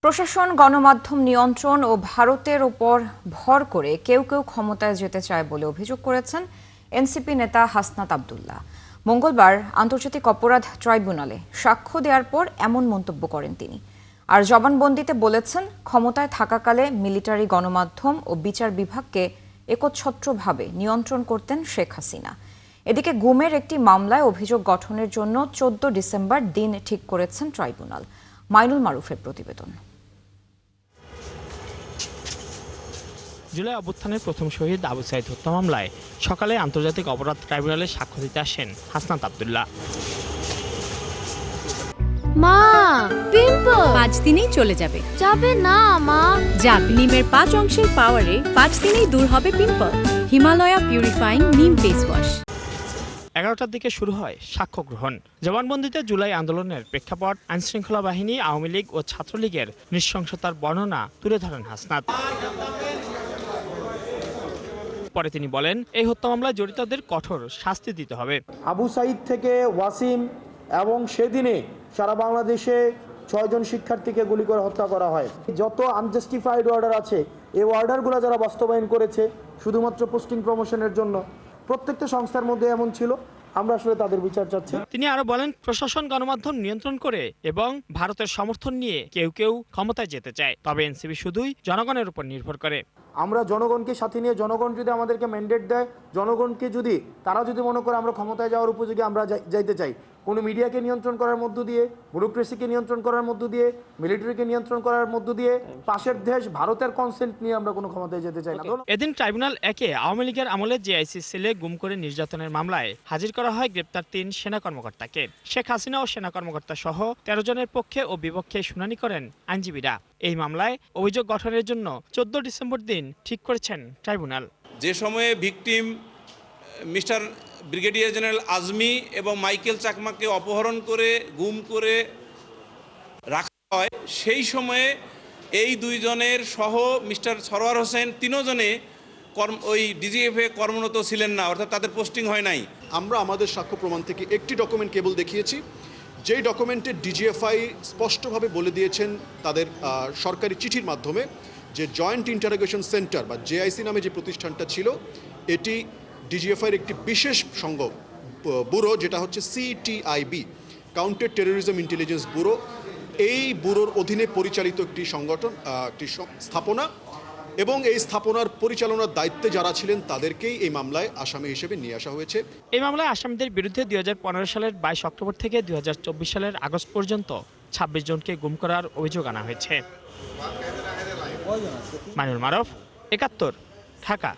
প্রশাসন, গণমাধ্যম নিয়ন্ত্রণ ও ভারতের ওপর ভর করে কেউ কেউ ক্ষমতায় যেতে চায় বলে অভিযোগ করেছেন এনসিপি নেতা হাসনাত আব্দুল্লাহ। মঙ্গলবার আন্তর্জাতিক অপরাধ ট্রাইব্যুনালে সাক্ষ্য দেওয়ার পর এমন মন্তব্য করেন তিনি। আর জবানবন্দিতে বলেছেন, ক্ষমতায় থাকাকালে মিলিটারি, গণমাধ্যম ও বিচার বিভাগকে একচ্ছত্রভাবে নিয়ন্ত্রণ করতেন শেখ হাসিনা। এদিকে গুমের একটি মামলায় অভিযোগ গঠনের জন্য 14 ডিসেম্বর দিন ঠিক করেছেন ট্রাইব্যুনাল। মাইনুল মারুফের প্রতিবেদন। জুলাই অভ্যুত্থানের প্রথম শহীদ আবু সাইদ হত্যা মামলায় সকালে আন্তর্জাতিক অপরাধ ট্রাইব্যুনালে সাক্ষ্য দিতে আসেন হাসনাত আব্দুল্লাহ। মা, পিম্পল 5 দিনেই চলে যাবে। যাবে না মা। যাবে। নিমের 5 অংশের পাওয়ারে 5 দিনেই দূর হবে পিম্পল। হিমালয়া পিউরিফাইং নিম ফেস ওয়াশ। 11টার দিকে শুরু হয় সাক্ষ্য গ্রহণ। জবানবন্দিতে জুলাই আন্দোলনের প্রেক্ষাপট, আইনশৃঙ্খলা বাহিনী, আওয়ামী লীগ ও ছাত্রলীগের নৃশংসতার বর্ণনা তুলে ধরেন হাসনাত। পরে তিনি বলেন, এই হত্যা মামলায় জড়িতদের কঠোর শাস্তি দিতে হবে। আবু সাইদ থেকে ওয়াসিম এবং সেদিনে সারা বাংলাদেশে 6 জন শিক্ষার্থীকে গুলি করে হত্যা করা হয়। যত আনজাস্টিফাইড অর্ডার আছে, এই অর্ডারগুলো যারা বাস্তবায়ন করেছে শুধুমাত্র পোস্টিং প্রমোশনের জন্য, প্রত্যেকটা সংস্থার মধ্যে এমন ছিল। আমরা আসলে তাদের বিচার চাচ্ছি। তিনি আরো বলেন, প্রশাসন, গণমাধ্যম নিয়ন্ত্রণ করে এবং ভারতের সমর্থন নিয়ে কেউ কেউ ক্ষমতায় যেতে চায়, তবে এনসিপি শুধুই জনগণের উপর নির্ভর করে। আমরা জনগণকে সাথে নিয়ে, জনগণ যদি আমাদেরকে ম্যান্ডেট দেয়, জনগণকে যদি তারা যদি মনে করে আমরা ক্ষমতায় যাওয়ার উপযোগী, আমরা যাইতে চাই, কোনো মিডিয়াকে নিয়ন্ত্রণ করার মধ্য দিয়ে, ব্যুরোক্রেসিকে নিয়ন্ত্রণ করার মধ্য দিয়ে, মিলিটারিকে নিয়ন্ত্রণ করার মধ্য দিয়ে, পাশের দেশ ভারতের কনসেন্ট নিয়ে আমরা কোনো ক্ষমতায় যেতে চাই না। এদিন ট্রাইব্যুনাল একে আওয়ামী লীগের আমলে জেআইসি সেলে গুম করে নির্যাতনের মামলায় হাজির করা হয় গ্রেপ্তার 3 সেনা কর্মকর্তাকে। শেখ হাসিনা ও সেনা কর্মকর্তা সহ 13 জনের পক্ষে ও বিপক্ষে শুনানি করেন আইনজীবীরা। এই মামলায় অভিযোগ গঠনের জন্য 14 ডিসেম্বর দিন ঠিক করেছেন ট্রাইব্যুনাল। যে সময়ে victim mister brigadier general Azmi এবং মাইকেল চাকমাকে অপহরণ করে গুম করে রাখা হয়, সেই সময়ে এই 2 জনের সহ মিস্টার সরওয়ার হোসেন 3 জনে ওই ডিজিএফে কর্মরত ছিলেন না, অর্থাৎ তাদের পোস্টিং হয় নাই। আমরা আমাদের সাক্ষ্য প্রমাণ থেকে একটি ডকুমেন্ট কেবল দেখিয়েছি, যেই ডকুমেন্টে ডিজিএফআই স্পষ্টভাবে বলে দিয়েছেন তাদের সরকারি চিঠির মাধ্যমে যে জয়েন্ট ইন্টারোগেশন সেন্টার বা জেআইসি নামে যে প্রতিষ্ঠানটা ছিল, এটি ডিজিএফআইয়ের একটি বিশেষ ব্যুরো, যেটা হচ্ছে CTIB, counter terrorism intelligence bureau. এই ব্যুরোর অধীনে পরিচালিত একটি সংগঠন, একটি স্থাপনা, এবং এই স্থাপনার পরিচালনার দায়িত্বে যারা ছিলেন তাদেরকেই এই মামলায় আসামি হিসেবে নিয়ে আসা হয়েছে। এই মামলায় আসামিদের বিরুদ্ধে 2015 সালের 22 অক্টোবর থেকে 2024 সালের আগস্ট পর্যন্ত 26 জনকে গুম করার অভিযোগ আনা হয়েছে। মাইনুল মারুফ, 71, ঢাকা।